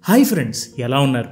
Hi friends, ఎలా ఉన్నారు?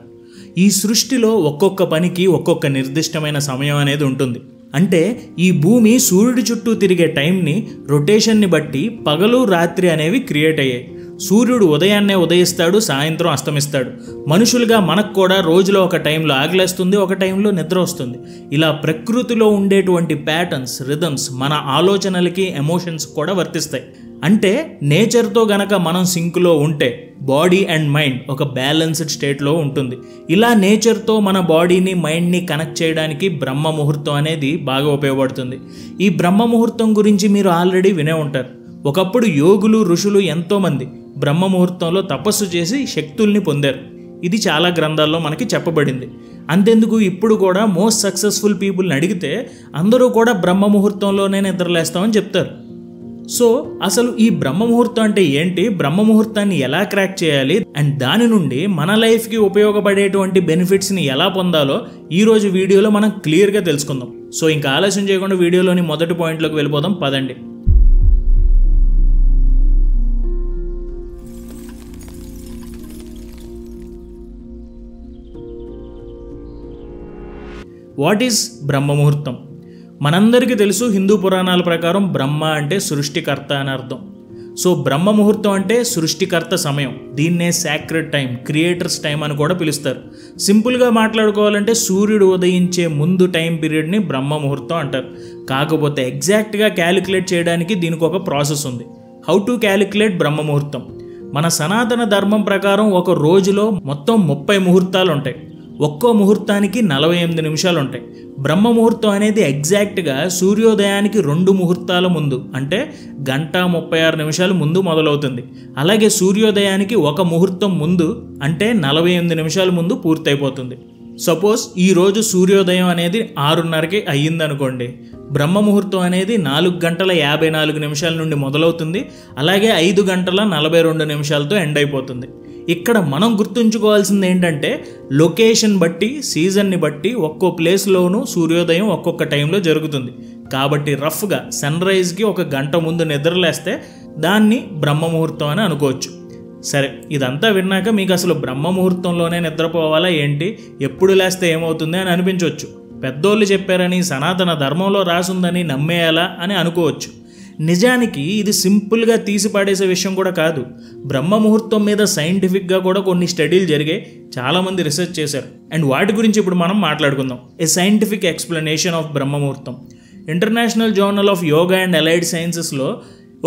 ఈ సృష్టిలో ఒక్కొక్క పనికి ఒక్కొక్క నిర్దిష్టమైన సమయం అనేది ఉంటుంది. అంటే ఈ భూమి సూర్యుడి చుట్టూ తిరిగే టైంని, రొటేషన్ని బట్టి పగలు రాత్రి అనేవి క్రియేట్ అయ్యాయి. సూర్యుడు ఉదయాన్నే ఉదయిస్తాడు, సాయంత్రం అస్తమిస్తాడు. మనుషులుగా మనకు కూడా రోజులో ఒక టైంలో ఆకలేస్తుంది, ఒక టైంలో నిద్ర వస్తుంది. ఇలా ప్రకృతిలో ఉండేటువంటి ప్యాటర్న్స్, రిథమ్స్ మన ఆలోచనలకి, ఎమోషన్స్ కూడా వర్తిస్తాయి. అంటే నేచర్తో గనక మనం సింక్లో ఉంటే బాడీ అండ్ మైండ్ ఒక బ్యాలెన్స్డ్ స్టేట్లో ఉంటుంది. ఇలా నేచర్తో మన బాడీని, మైండ్ని కనెక్ట్ చేయడానికి బ్రహ్మ ముహూర్తం అనేది బాగా ఉపయోగపడుతుంది. ఈ బ్రహ్మ ముహూర్తం గురించి మీరు ఆల్రెడీ వినే ఉంటారు. ఒకప్పుడు యోగులు, ఋషులు ఎంతోమంది బ్రహ్మ ముహూర్తంలో తపస్సు చేసి శక్తుల్ని పొందారు. ఇది చాలా గ్రంథాల్లో మనకి చెప్పబడింది. అంతెందుకు, ఇప్పుడు కూడా మోస్ట్ సక్సెస్ఫుల్ పీపుల్ని అడిగితే అందరూ కూడా బ్రహ్మ ముహూర్తంలోనే నిద్రలేస్తామని చెప్తారు. సో అసలు ఈ బ్రహ్మ ముహూర్తం అంటే ఏంటి, బ్రహ్మ ముహూర్తాన్ని ఎలా క్రాక్ చేయాలి, అండ్ దాని నుండి మన లైఫ్కి ఉపయోగపడేటువంటి బెనిఫిట్స్ని ఎలా పొందాలో ఈరోజు వీడియోలో మనం క్లియర్గా తెలుసుకుందాం. సో ఇంకా ఆలస్యం చేయకుండా వీడియోలోని మొదటి పాయింట్లోకి వెళ్ళిపోదాం, పదండి. వాట్ ఈజ్ బ్రహ్మ ముహూర్తం? మనందరికీ తెలుసు, హిందూ పురాణాల ప్రకారం బ్రహ్మ అంటే సృష్టికర్త అని అర్థం. సో బ్రహ్మ ముహూర్తం అంటే సృష్టికర్త సమయం. దీన్నే సాక్రెడ్ టైం, క్రియేటర్స్ టైం అని కూడా పిలుస్తారు. సింపుల్గా మాట్లాడుకోవాలంటే సూర్యుడు ఉదయించే ముందు టైం పీరియడ్ని బ్రహ్మ ముహూర్తం అంటారు. కాకపోతే ఎగ్జాక్ట్గా క్యాలిక్యులేట్ చేయడానికి దీనికి ఒక ప్రాసెస్ ఉంది. హౌ టు క్యాలిక్యులేట్ బ్రహ్మ ముహూర్తం? మన సనాతన ధర్మం ప్రకారం ఒక రోజులో మొత్తం 30 ముహూర్తాలు ఉంటాయి. ఒక్కో ముహూర్తానికి 48 నిమిషాలు ఉంటాయి. బ్రహ్మ ముహూర్తం అనేది ఎగ్జాక్ట్గా సూర్యోదయానికి 2 ముహూర్తాల ముందు, అంటే 1:36 ముందు మొదలవుతుంది. అలాగే సూర్యోదయానికి 1 ముహూర్తం ముందు, అంటే 48 నిమిషాల ముందు పూర్తయిపోతుంది. సపోజ్ ఈరోజు సూర్యోదయం అనేది 6:30కి అయ్యిందనుకోండి, బ్రహ్మ ముహూర్తం అనేది 4:54 నుండి మొదలవుతుంది. అలాగే 5:42 ఎండ్ అయిపోతుంది. ఇక్కడ మనం గుర్తుంచుకోవాల్సింది ఏంటంటే, లొకేషన్ బట్టి, సీజన్ని బట్టి ఒక్కో ప్లేస్లోనూ సూర్యోదయం ఒక్కొక్క టైంలో జరుగుతుంది. కాబట్టి రఫ్గా సన్ రైజ్కి 1 గంట ముందు నిద్రలేస్తే దాన్ని బ్రహ్మ ముహూర్తం అని అనుకోవచ్చు. సరే, ఇదంతా విన్నాక మీకు అసలు బ్రహ్మ ముహూర్తంలోనే నిద్రపోవాలా ఏంటి, ఎప్పుడు లేస్తే ఏమవుతుంది అని అనిపించవచ్చు. పెద్దోళ్ళు చెప్పారని, సనాతన ధర్మంలో రాసుందని నమ్మేయాలా అని అనుకోవచ్చు. నిజానికి ఇది సింపుల్గా తీసి పాడేసే విషయం కూడా కాదు. బ్రహ్మ ముహూర్తం మీద సైంటిఫిక్గా కూడా కొన్ని స్టడీలు జరిగాయి, చాలామంది రీసెర్చ్ చేశారు. అండ్ వాటి గురించి ఇప్పుడు మనం మాట్లాడుకుందాం. A scientific explanation of Brahma muhurtam. International journal of yoga and allied సైన్సెస్లో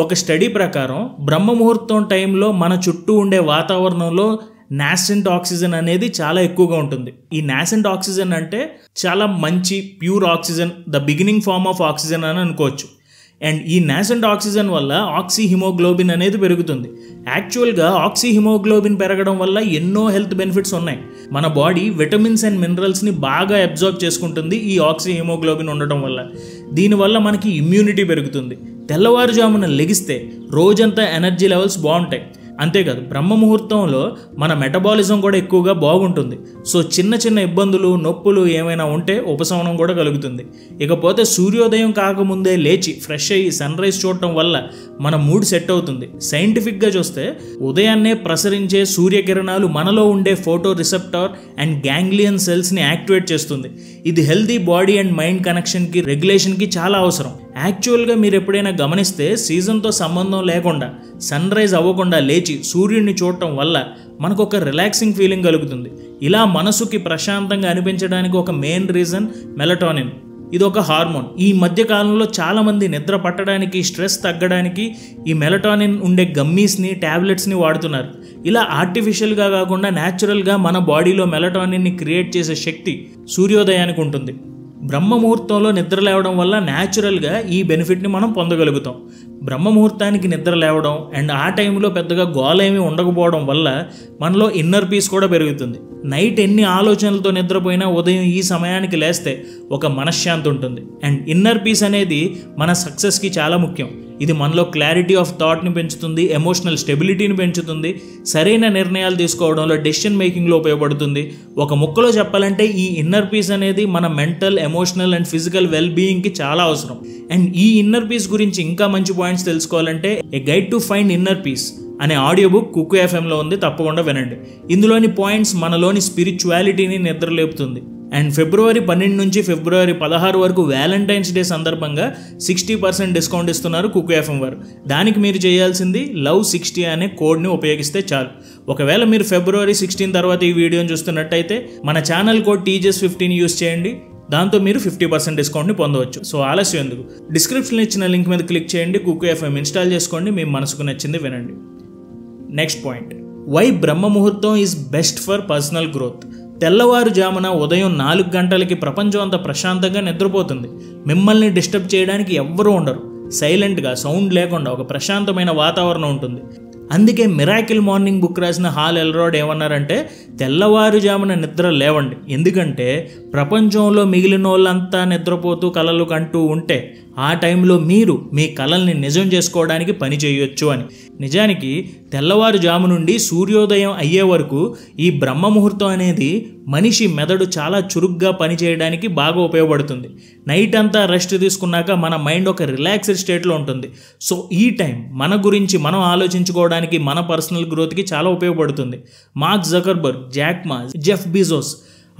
ఒక స్టడీ ప్రకారం బ్రహ్మ ముహూర్తం టైంలో మన చుట్టూ ఉండే వాతావరణంలో నాసెంట్ ఆక్సిజన్ అనేది చాలా ఎక్కువగా ఉంటుంది. ఈ నాసెంట్ ఆక్సిజన్ అంటే చాలా మంచి pure oxygen, the beginning form of oxygen అని అనుకోవచ్చు. అండ్ ఈ నాసెంట్ ఆక్సిజన్ వల్ల ఆక్సిహిమోగ్లోబిన్ అనేది పెరుగుతుంది. యాక్చువల్గా ఆక్సిహిమోగ్లోబిన్ పెరగడం వల్ల ఎన్నో హెల్త్ బెనిఫిట్స్ ఉన్నాయి. మన బాడీ విటమిన్స్ అండ్ మినరల్స్ని బాగా అబ్జార్బ్ చేసుకుంటుంది ఈ ఆక్సిహిమోగ్లోబిన్ ఉండటం వల్ల. దీనివల్ల మనకి ఇమ్యూనిటీ పెరుగుతుంది. తెల్లవారుజామున లెగిస్తే రోజంతా ఎనర్జీ లెవెల్స్ బాగుంటాయి. అంతేకాదు, బ్రహ్మ ముహూర్తంలో మన మెటబాలిజం కూడా ఎక్కువగా బాగుంటుంది. సో చిన్న చిన్న ఇబ్బందులు, నొప్పులు ఏమైనా ఉంటే ఉపశమనం కూడా కలుగుతుంది. ఇకపోతే సూర్యోదయం కాకముందే లేచి ఫ్రెష్ అయ్యి సన్ రైజ్ చూడటం వల్ల మన మూడ్ సెట్ అవుతుంది. సైంటిఫిక్గా చూస్తే ఉదయాన్నే ప్రసరించే సూర్యకిరణాలు మనలో ఉండే ఫోటో రిసెప్టార్ అండ్ గ్యాంగ్లియన్ సెల్స్ని యాక్టివేట్ చేస్తుంది. ఇది హెల్తీ బాడీ అండ్ మైండ్ కనెక్షన్కి, రెగ్యులేషన్కి చాలా అవసరం. యాక్చువల్గా మీరు ఎప్పుడైనా గమనిస్తే సీజన్తో సంబంధం లేకుండా సన్ రైజ్ అవ్వకుండా లేచి సూర్యుడిని చూడటం వల్ల మనకు ఒక రిలాక్సింగ్ ఫీలింగ్ కలుగుతుంది. ఇలా మనసుకి ప్రశాంతంగా అనిపించడానికి ఒక మెయిన్ రీజన్ మెలటోనిన్. ఇది ఒక హార్మోన్. ఈ మధ్య కాలంలో చాలామంది నిద్ర పట్టడానికి, స్ట్రెస్ తగ్గడానికి ఈ మెలటోనిన్ ఉండే గమ్మీస్ని, ట్యాబ్లెట్స్ని వాడుతున్నారు. ఇలా ఆర్టిఫిషియల్గా కాకుండా న్యాచురల్గా మన బాడీలో మెలటోనిన్ని క్రియేట్ చేసే శక్తి సూర్యోదయానికి ఉంటుంది. బ్రహ్మ ముహూర్తంలో నిద్ర లేవడం వల్ల న్యాచురల్గా ఈ బెనిఫిట్ని మనం పొందగలుగుతాం. బ్రహ్మ ముహూర్తానికి నిద్ర లేవడం అండ్ ఆ టైంలో పెద్దగా గోలేమీ ఉండకపోవడం వల్ల మనలో ఇన్నర్ పీస్ కూడా పెరుగుతుంది. నైట్ ఎన్ని ఆలోచనలతో నిద్రపోయినా ఉదయం ఈ సమయానికి లేస్తే ఒక మనశ్శాంతి ఉంటుంది. అండ్ ఇన్నర్ పీస్ అనేది మన సక్సెస్కి చాలా ముఖ్యం. ఇది మనలో క్లారిటీ ఆఫ్ థాట్ని పెంచుతుంది, ఎమోషనల్ స్టెబిలిటీని పెంచుతుంది, సరైన నిర్ణయాలు తీసుకోవడంలో, డెసిషన్ మేకింగ్లో ఉపయోగపడుతుంది. ఒక ముక్కలో చెప్పాలంటే ఈ ఇన్నర్ పీస్ అనేది మన mental, emotional and physical well బీయింగ్కి చాలా అవసరం. అండ్ ఈ ఇన్నర్ పీస్ గురించి ఇంకా మంచి పాయింట్స్ తెలుసుకోవాలంటే ఏ guide to find inner peace అనే ఆడియో బుక్ కుక్కు ఎఫ్ఎంలో ఉంది, తప్పకుండా వినండి. ఇందులోని పాయింట్స్ మనలోని స్పిరిచువాలిటీని నిద్రలేపుతుంది. అండ్ ఫిబ్రవరి 12 నుంచి ఫిబ్రవరి 16 వరకు వ్యాలంటైన్స్ డే సందర్భంగా 60% డిస్కౌంట్ ఇస్తున్నారు కుక్కు ఎఫ్ఎం వారు. దానికి మీరు చేయాల్సింది Love60 అనే కోడ్ని ఉపయోగిస్తే చాలు. ఒకవేళ మీరు ఫిబ్రవరి 16 తర్వాత ఈ వీడియోని చూస్తున్నట్టయితే మన ఛానల్ కోడ్ TJS15 యూస్ చేయండి. దాంతో మీరు 50% డిస్కౌంట్ని పొందవచ్చు. సో ఆలస్యం ఎందుకు, డిస్క్రిప్షన్లో ఇచ్చిన లింక్ మీద క్లిక్ చేయండి, కుక్కు ఎఫ్ఎం ఇన్స్టాల్ చేసుకోండి, మీ మనసుకు నచ్చింది వినండి. నెక్స్ట్ పాయింట్, వై బ్రహ్మ ముహూర్తం is best for personal growth. తెల్లవారుజామున ఉదయం 4 గంటలకి ప్రపంచం అంతా ప్రశాంతంగా నిద్రపోతుంది. మిమ్మల్ని డిస్టర్బ్ చేయడానికి ఎవ్వరూ ఉండరు. సైలెంట్గా, సౌండ్ లేకుండా ఒక ప్రశాంతమైన వాతావరణం ఉంటుంది. అందుకే మిరాకిల్ మార్నింగ్ బుక్ రాసిన హాల్ ఎల్రాడ్ ఏమన్నారంటే, తెల్లవారుజామున నిద్ర లేవండి, ఎందుకంటే ప్రపంచంలో మిగిలిన వాళ్ళంతా నిద్రపోతూ కలలు కంటూ ఉంటే ఆ టైంలో మీరు మీ కలల్ని నిజం చేసుకోవడానికి పని చేయొచ్చు అని. నిజానికి తెల్లవారుజాము నుండి సూర్యోదయం అయ్యే వరకు ఈ బ్రహ్మ ముహూర్తం అనేది మనిషి మెదడు చాలా చురుగ్గా పనిచేయడానికి బాగా ఉపయోగపడుతుంది. నైట్ అంతా రెస్ట్ తీసుకున్నాక మన మైండ్ ఒక రిలాక్స్డ్ స్టేట్లో ఉంటుంది. సో ఈ టైం మన గురించి మనం ఆలోచించుకోవడానికి, మన పర్సనల్ గ్రోత్కి చాలా ఉపయోగపడుతుంది. మార్క్ జకర్బర్గ్, జాక్ మా, జెఫ్ బిజోస్,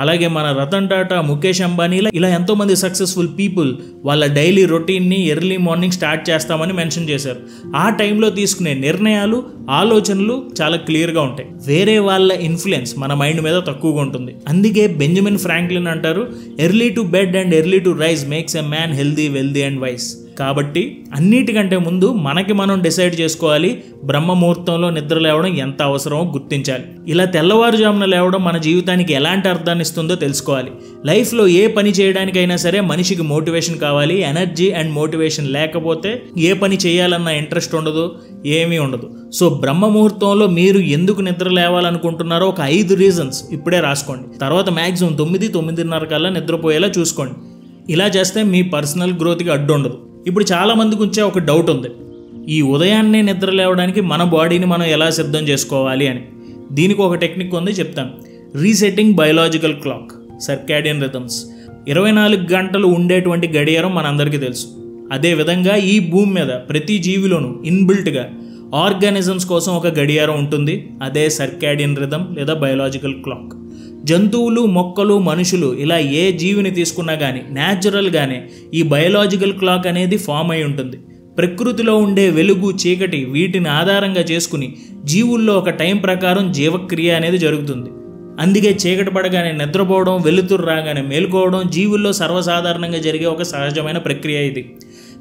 అలాగే మన రతన్ టాటా, ముఖేష్ అంబానీ, ఇలా ఎంతోమంది సక్సెస్ఫుల్ పీపుల్ వాళ్ళ డైలీ రొటీన్ని ఎర్లీ మార్నింగ్ స్టార్ట్ చేస్తామని మెన్షన్ చేశారు. ఆ టైంలో తీసుకునే నిర్ణయాలు, ఆలోచనలు చాలా క్లియర్గా ఉంటాయి. వేరే వాళ్ళ ఇన్ఫ్లుయెన్స్ మన మైండ్ మీద తక్కువగా ఉంటుంది. అందుకే బెంజమిన్ ఫ్రాంక్లిన్ అంటారు, early to bed and early to rise makes a man healthy, wealthy and wise. కాబట్టి అన్నిటికంటే ముందు మనకి మనం డిసైడ్ చేసుకోవాలి, బ్రహ్మ ముహూర్తంలో నిద్ర లేవడం ఎంత అవసరమో గుర్తించాలి. ఇలా తెల్లవారుజామున లేవడం మన జీవితానికి ఎలాంటి అర్థాన్ని ఇస్తుందో తెలుసుకోవాలి. లైఫ్లో ఏ పని చేయడానికైనా సరే మనిషికి మోటివేషన్ కావాలి. ఎనర్జీ అండ్ మోటివేషన్ లేకపోతే ఏ పని చేయాలన్న ఇంట్రెస్ట్ ఉండదు, ఏమీ ఉండదు. సో బ్రహ్మ ముహూర్తంలో మీరు ఎందుకు నిద్ర లేవాలనుకుంటున్నారో ఒక 5 రీజన్స్ ఇప్పుడే రాసుకోండి. తర్వాత మ్యాక్సిమం 9-9:30 కల్లా నిద్రపోయేలా చూసుకోండి. ఇలా చేస్తే మీ పర్సనల్ గ్రోత్కి అడ్డు ఉండదు. ఇప్పుడు చాలామందికి వచ్చే ఒక డౌట్ ఉంది, ఈ ఉదయాన్నే నిద్ర లేవడానికి మన బాడీని మనం ఎలా సిద్ధం చేసుకోవాలి అని. దీనికి ఒక టెక్నిక్ ఉంది, చెప్తాను. Resetting biological clock, circadian rhythms. 24 గంటలు ఉండేటువంటి గడియారం మనందరికీ తెలుసు. అదేవిధంగా ఈ భూమి మీద ప్రతి జీవిలోనూ ఇన్బిల్ట్గా ఆర్గానిజమ్స్ కోసం ఒక గడియారం ఉంటుంది. అదే సర్కాడియన్ రిథమ్ లేదా బయోలాజికల్ క్లాక్. జంతువులు, మొక్కలు, మనుషులు, ఇలా ఏ జీవిని తీసుకున్నా కానీ న్యాచురల్గానే ఈ బయోలాజికల్ క్లాక్ అనేది ఫామ్ అయి ఉంటుంది. ప్రకృతిలో ఉండే వెలుగు, చీకటి, వీటిని ఆధారంగా చేసుకుని జీవుల్లో ఒక టైం ప్రకారం జీవక్రియ అనేది జరుగుతుంది. అందుకే చీకటి పడగానే నిద్రపోవడం, వెలుతురు రాగానే మేలుకోవడం జీవుల్లో సర్వసాధారణంగా జరిగే ఒక సహజమైన ప్రక్రియ ఇది.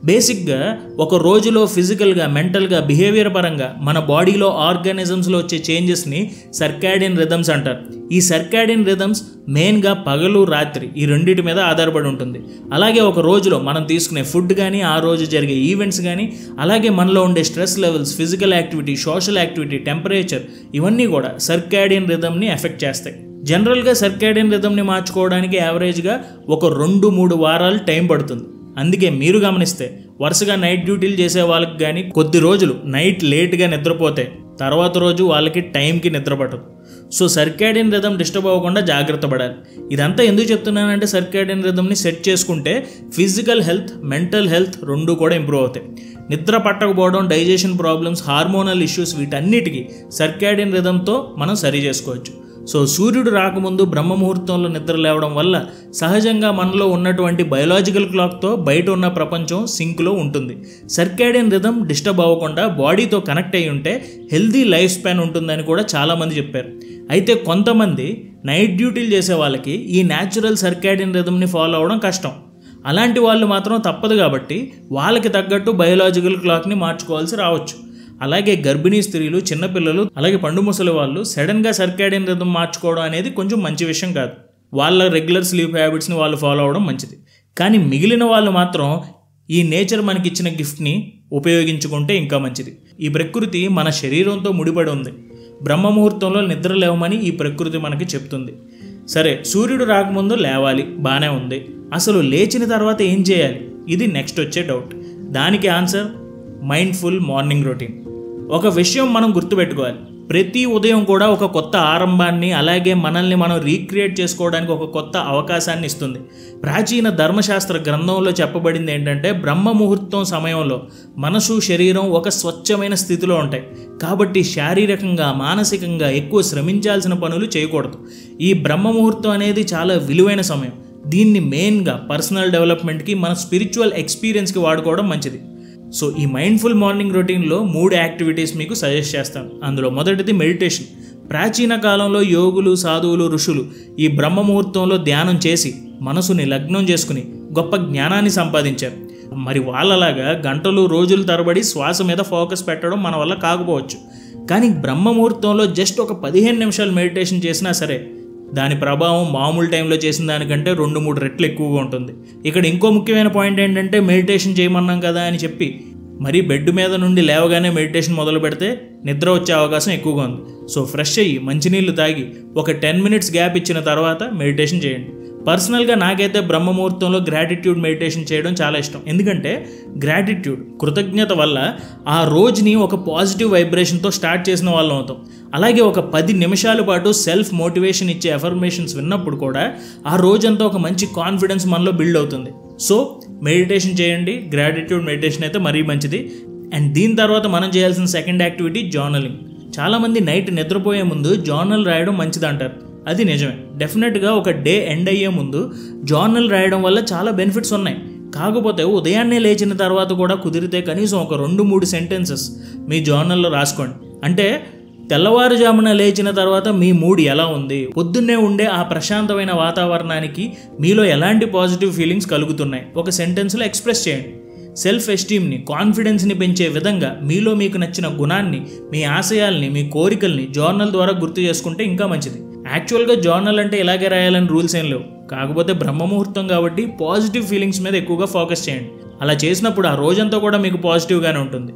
బేసిక్గా ఒక రోజులో ఫిజికల్గా, మెంటల్గా, బిహేవియర్ పరంగా మన బాడీలో ఆర్గానిజమ్స్లో వచ్చే చేంజెస్ని సర్కాడియన్ రిథమ్స్ అంటారు. ఈ సర్కాడియన్ రిథమ్స్ మెయిన్గా పగలు, రాత్రి ఈ రెండింటి మీద ఆధారపడి ఉంటుంది. అలాగే ఒక రోజులో మనం తీసుకునే ఫుడ్ కానీ, ఆ రోజు జరిగే ఈవెంట్స్ కానీ, అలాగే మనలో ఉండే stress levels, physical activity, social activity, temperature, ఇవన్నీ కూడా సర్కాడియన్ రిథమ్ని ఎఫెక్ట్ చేస్తాయి. జనరల్గా సర్కాడియన్ రిథమ్ని మార్చుకోవడానికి యావరేజ్గా ఒక 2-3 వారాలు టైం పడుతుంది. అందుకే మీరు గమనిస్తే వరుసగా నైట్ డ్యూటీలు చేసే వాళ్ళకి కానీ కొద్ది రోజులు నైట్ లేట్గా నిద్రపోతే తర్వాత రోజు వాళ్ళకి టైంకి నిద్ర పట్టదు. సో సర్కాడియన్ రిథమ్ డిస్టర్బ్ అవ్వకుండా జాగ్రత్త పడాలి. ఇదంతా ఎందుకు చెప్తున్నానంటే, సర్కాడియన్ రిథమ్ని సెట్ చేసుకుంటే ఫిజికల్ హెల్త్, మెంటల్ హెల్త్ రెండు కూడా ఇంప్రూవ్ అవుతాయి. నిద్ర పట్టకపోవడం, డైజెషన్ ప్రాబ్లమ్స్, హార్మోనల్ ఇష్యూస్, వీటన్నిటికీ సర్కాడియన్ రిథమ్తో మనం సరి చేసుకోవచ్చు. సో సూర్యుడు రాకముందు బ్రహ్మ ముహూర్తంలో నిద్ర లేవడం వల్ల సహజంగా మనలో ఉన్నటువంటి బయోలాజికల్ క్లాక్తో బయట ఉన్న ప్రపంచం సింక్లో ఉంటుంది. సర్కాడియన్ రిథమ్ డిస్టర్బ్ అవ్వకుండా బాడీతో కనెక్ట్ అయి ఉంటే హెల్దీ లైఫ్ స్పాన్ ఉంటుందని కూడా చాలామంది చెప్పారు. అయితే కొంతమంది నైట్ డ్యూటీలు చేసే వాళ్ళకి ఈ న్యాచురల్ సర్కాడియన్ రిథమ్ని ఫాలో అవ్వడం కష్టం. అలాంటి వాళ్ళు మాత్రం తప్పదు కాబట్టి వాళ్ళకి తగ్గట్టు బయోలాజికల్ క్లాక్ని మార్చుకోవాల్సి రావచ్చు. అలాగే గర్భిణీ స్త్రీలు, చిన్నపిల్లలు, అలాగే పండు ముసలి వాళ్ళు సడన్గా సర్కాడియన్ రిథమ్ మార్చుకోవడం అనేది కొంచెం మంచి విషయం కాదు. వాళ్ళ రెగ్యులర్ స్లీప్ హ్యాబిట్స్ని వాళ్ళు ఫాలో అవ్వడం మంచిది. కానీ మిగిలిన వాళ్ళు మాత్రం ఈ నేచర్ మనకిచ్చిన గిఫ్ట్ని ఉపయోగించుకుంటే ఇంకా మంచిది. ఈ ప్రకృతి మన శరీరంతో ముడిపడి ఉంది. బ్రహ్మ ముహూర్తంలో నిద్ర లేవమని ఈ ప్రకృతి మనకి చెప్తుంది. సరే, సూర్యుడు రాకముందు లేవాలి, బాగానే ఉంది. అసలు లేచిన తర్వాత ఏం చేయాలి? ఇది నెక్స్ట్ వచ్చే డౌట్. దానికి ఆన్సర్ మైండ్ఫుల్ మార్నింగ్ రొటీన్. ఒక విషయం మనం గుర్తుపెట్టుకోవాలి, ప్రతి ఉదయం కూడా ఒక కొత్త ఆరంభాన్ని, అలాగే మనల్ని మనం రీక్రియేట్ చేసుకోవడానికి ఒక కొత్త అవకాశాన్ని ఇస్తుంది. ప్రాచీన ధర్మశాస్త్ర గ్రంథంలో చెప్పబడింది ఏంటంటే, బ్రహ్మ ముహూర్తం సమయంలో మనసు, శరీరం ఒక స్వచ్ఛమైన స్థితిలో ఉంటాయి. కాబట్టి శారీరకంగా, మానసికంగా ఎక్కువ శ్రమించాల్సిన పనులు చేయకూడదు. ఈ బ్రహ్మ ముహూర్తం అనేది చాలా విలువైన సమయం. దీన్ని మెయిన్గా పర్సనల్ డెవలప్మెంట్కి, మన స్పిరిచువల్ ఎక్స్పీరియన్స్కి వాడుకోవడం మంచిది. సో ఈ మైండ్ఫుల్ మార్నింగ్ రొటీన్లో 3 యాక్టివిటీస్ మీకు సజెస్ట్ చేస్తాను. అందులో మొదటిది మెడిటేషన్. ప్రాచీన కాలంలో యోగులు, సాధువులు, ఋషులు ఈ బ్రహ్మ ముహూర్తంలో ధ్యానం చేసి మనసుని లగ్నం చేసుకుని గొప్ప జ్ఞానాన్ని సంపాదించారు. మరి వాళ్ళలాగా గంటలు, రోజుల తరబడి శ్వాస మీద ఫోకస్ పెట్టడం మన వల్ల కాకపోవచ్చు. కానీ బ్రహ్మ ముహూర్తంలో జస్ట్ ఒక 15 నిమిషాలు మెడిటేషన్ చేసినా సరే దాని ప్రభావం మామూలు టైంలో చేసిన దానికంటే 2-3 రెట్లు ఎక్కువగా ఉంటుంది. ఇక్కడ ఇంకో ముఖ్యమైన పాయింట్ ఏంటంటే, మెడిటేషన్ చేయమన్నాం కదా అని చెప్పి మరి బెడ్ మీద నుండి లేవగానే మెడిటేషన్ మొదలు పెడితే నిద్ర వచ్చే అవకాశం ఎక్కువగా ఉంది. సో ఫ్రెష్ అయ్యి మంచినీళ్ళు తాగి ఒక 10 మినిట్స్ గ్యాప్ ఇచ్చిన తర్వాత మెడిటేషన్ చేయండి. పర్సనల్గా నాకైతే బ్రహ్మ ముహూర్తంలో గ్రాటిట్యూడ్ మెడిటేషన్ చేయడం చాలా ఇష్టం. ఎందుకంటే గ్రాటిట్యూడ్, కృతజ్ఞత వల్ల ఆ రోజుని ఒక పాజిటివ్ వైబ్రేషన్తో స్టార్ట్ చేసిన వాళ్ళం అవుతాం. అలాగే ఒక 10 నిమిషాల పాటు సెల్ఫ్ మోటివేషన్ ఇచ్చే అఫర్మేషన్స్ విన్నప్పుడు కూడా ఆ రోజంతా ఒక మంచి కాన్ఫిడెన్స్ మనలో బిల్డ్ అవుతుంది. సో మెడిటేషన్ చేయండి. గ్రాటిట్యూడ్ మెడిటేషన్ అయితే మరీ మంచిది. అండ్ దీని తర్వాత మనం చేయాల్సిన సెకండ్ యాక్టివిటీ జర్నలింగ్. చాలామంది నైట్ నిద్రపోయే ముందు జర్నల్ రాయడం మంచిది అంటారు. అది నిజమే. డెఫినెట్గా ఒక డే ఎండ్ అయ్యే ముందు జర్నల్ రాయడం వల్ల చాలా బెనిఫిట్స్ ఉన్నాయి. కాకపోతే ఉదయాన్నే లేచిన తర్వాత కూడా కుదిరితే కనీసం ఒక 2-3 సెంటెన్సెస్ మీ జర్నల్లో రాసుకోండి. అంటే తెల్లవారుజామున లేచిన తర్వాత మీ మూడ్ ఎలా ఉంది, పొద్దున్నే ఉండే ఆ ప్రశాంతమైన వాతావరణానికి మీలో ఎలాంటి పాజిటివ్ ఫీలింగ్స్ కలుగుతున్నాయి ఒక సెంటెన్స్లో ఎక్స్ప్రెస్ చేయండి. సెల్ఫ్ ఎస్టీమ్ని, కాన్ఫిడెన్స్ని పెంచే విధంగా మీలో మీకు నచ్చిన గుణాన్ని, మీ ఆశయాల్ని, మీ కోరికల్ని జర్నల్ ద్వారా గుర్తు చేసుకుంటే ఇంకా మంచిది. యాక్చువల్గా జర్నల్ అంటే ఇలాగే రాయాలని రూల్స్ ఏం లేవు. కాకపోతే బ్రహ్మ ముహూర్తం కాబట్టి పాజిటివ్ ఫీలింగ్స్ మీద ఎక్కువగా ఫోకస్ చేయండి. అలా చేసినప్పుడు ఆ రోజంతా కూడా మీకు పాజిటివ్గానే ఉంటుంది.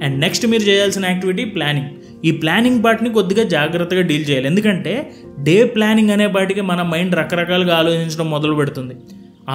అండ్ నెక్స్ట్ మీరు చేయాల్సిన యాక్టివిటీ ప్లానింగ్. ఈ ప్లానింగ్ పార్ట్ని కొద్దిగా జాగ్రత్తగా డీల్ చేయాలి. ఎందుకంటే డే ప్లానింగ్ అనే పాటికి మన మైండ్ రకరకాలుగా ఆలోచించడం మొదలు పెడుతుంది.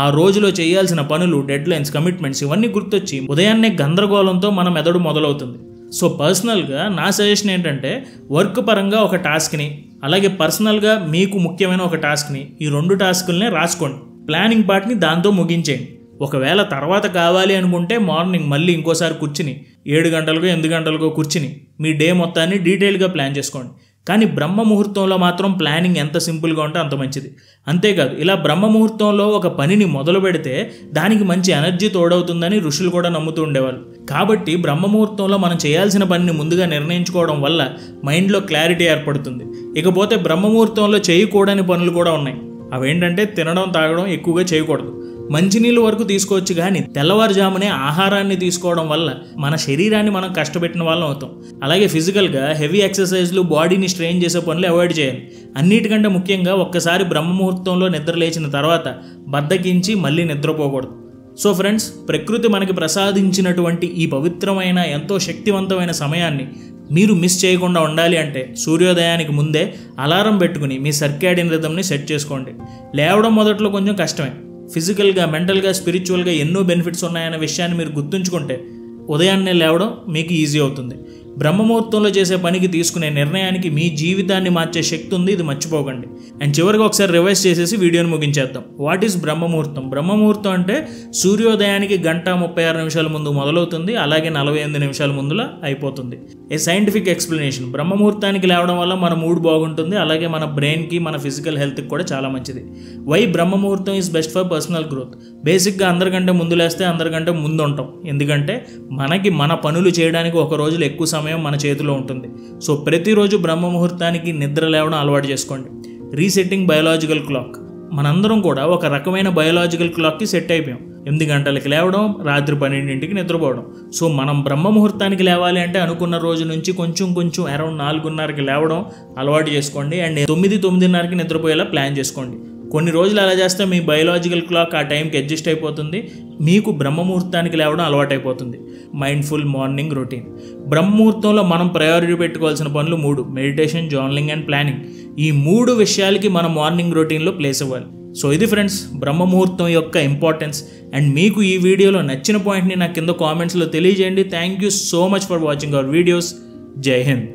ఆ రోజులో చేయాల్సిన పనులు, డెడ్లైన్స్, కమిట్మెంట్స్ ఇవన్నీ గుర్తొచ్చి ఉదయాన్నే గందరగోళంతో మన మెదడు మొదలవుతుంది. సో పర్సనల్గా నా సజెషన్ ఏంటంటే, వర్క్ పరంగా ఒక టాస్క్ని, అలాగే పర్సనల్గా మీకు ముఖ్యమైన ఒక టాస్క్ని, ఈ 2 టాస్కులనే రాసుకోండి. ప్లానింగ్ పార్ట్ని దాంతో ముగించేయండి. ఒకవేళ తర్వాత కావాలి అనుకుంటే మార్నింగ్ మళ్ళీ ఇంకోసారి కూర్చుని 7 గంటలకో 8 గంటలకో కూర్చుని మీ డే మొత్తాన్ని డీటెయిల్గా ప్లాన్ చేసుకోండి. కానీ బ్రహ్మ ముహూర్తంలో మాత్రం ప్లానింగ్ ఎంత సింపుల్గా ఉంటే అంత మంచిది. అంతేకాదు, ఇలా బ్రహ్మ ముహూర్తంలో ఒక పనిని మొదలు పెడితే దానికి మంచి ఎనర్జీ తోడవుతుందని ఋషులు కూడా నమ్ముతూ ఉండేవాళ్ళు. కాబట్టి బ్రహ్మ ముహూర్తంలో మనం చేయాల్సిన పనిని ముందుగా నిర్ణయించుకోవడం వల్ల మైండ్లో క్లారిటీ ఏర్పడుతుంది. ఇకపోతే బ్రహ్మ ముహూర్తంలో చేయకూడని పనులు కూడా ఉన్నాయి. అవేంటంటే తినడం, తాగడం ఎక్కువగా చేయకూడదు. మంచినీళ్ళు వరకు తీసుకోవచ్చు, కానీ తెల్లవారుజామునే ఆహారాన్ని తీసుకోవడం వల్ల మన శరీరాన్ని మనం కష్టపెట్టిన వాళ్ళం అవుతాం. అలాగే ఫిజికల్గా హెవీ ఎక్సర్సైజ్లు, బాడీని స్ట్రెయిన్ చేసే పనులు అవాయిడ్ చేయాలి. అన్నిటికంటే ముఖ్యంగా ఒక్కసారి బ్రహ్మ ముహూర్తంలో నిద్ర లేచిన తర్వాత బద్ధకించి మళ్ళీ నిద్రపోకూడదు. సో ఫ్రెండ్స్, ప్రకృతి మనకి ప్రసాదించినటువంటి ఈ పవిత్రమైన, ఎంతో శక్తివంతమైన సమయాన్ని మీరు మిస్ చేయకుండా ఉండాలి అంటే సూర్యోదయానికి ముందే అలారం పెట్టుకుని మీ సర్కాడియన్ రిథమ్ని సెట్ చేసుకోండి. లేవడం మొదట్లో కొంచెం కష్టమే. ఫిజికల్గా, మెంటల్గా, స్పిరిచువల్గా ఎన్నో బెనిఫిట్స్ ఉన్నాయన్న విషయాన్ని మీరు గుర్తుంచుకుంటే ఉదయాన్నే లేవడం మీకు ఈజీ అవుతుంది. బ్రహ్మముహూర్తంలో చేసే పనికి తీసుకునే నిర్ణయానికి మీ జీవితాన్ని మార్చే శక్తి ఉంది, ఇది మర్చిపోకండి. అండ్ చివరిగా ఒకసారి రివైజ్ చేసేసి వీడియోని ముగించేద్దాం. What is బ్రహ్మముహూర్తం? బ్రహ్మముహూర్తం అంటే సూర్యోదయానికి 1:36 ముందు మొదలవుతుంది, అలాగే 48 నిమిషాల ముందులా అయిపోతుంది. ఏ సైంటిఫిక్ ఎక్స్ప్లెనేషన్. బ్రహ్మముహూర్తానికి లేవడం వల్ల మన మూడ్ బాగుంటుంది, అలాగే మన బ్రెయిన్కి, మన ఫిజికల్ హెల్త్కి కూడా చాలా మంచిది. Why Brahma muhurtam is best for personal growth. బేసిక్గా అందరికంటే ముందు లేస్తే అందరికంటే ముందు ఉంటాం. ఎందుకంటే మనకి మన పనులు చేయడానికి ఒక రోజులో ఎక్కువ సమయం మన చేతిలో ఉంటుంది. సో ప్రతిరోజు బ్రహ్మ ముహూర్తానికి నిద్ర లేవడం అలవాటు చేసుకోండి. Resetting biological clock. మనందరం కూడా ఒక రకమైన బయోలాజికల్ క్లాక్కి సెట్ అయిపోయాం. 8 గంటలకి లేవడం, రాత్రి 12ంటికి నిద్రపోవడం. సో మనం బ్రహ్మ ముహూర్తానికి లేవాలి అంటే అనుకున్న రోజు నుంచి కొంచెం అరౌండ్ 4:30కి లేవడం అలవాటు చేసుకోండి. అండ్ 9-9:30కి నిద్రపోయేలా ప్లాన్ చేసుకోండి. కొన్ని రోజులు అలా చేస్తే మీ బయోలాజికల్ క్లాక్ ఆ టైంకి అడ్జస్ట్ అయిపోతుంది, మీకు బ్రహ్మముహూర్తానికి లేవడం అలవాటు అయిపోతుంది. Mindful morning routine. బ్రహ్మముహూర్తంలో మనం ప్రయారిటీ పెట్టుకోవాల్సిన పనులు 3: మెడిటేషన్, జర్నలింగ్ అండ్ ప్లానింగ్. ఈ 3 విషయాలకి మన మార్నింగ్ రొటీన్లో ప్లేస్ ఇవ్వాలి. సో ఇది ఫ్రెండ్స్ బ్రహ్మముహూర్తం యొక్క ఇంపార్టెన్స్. అండ్ మీకు ఈ వీడియోలో నచ్చిన పాయింట్ని నాకు కింద కామెంట్స్లో తెలియజేయండి. Thank you so much for watching our videos. జై హింద్.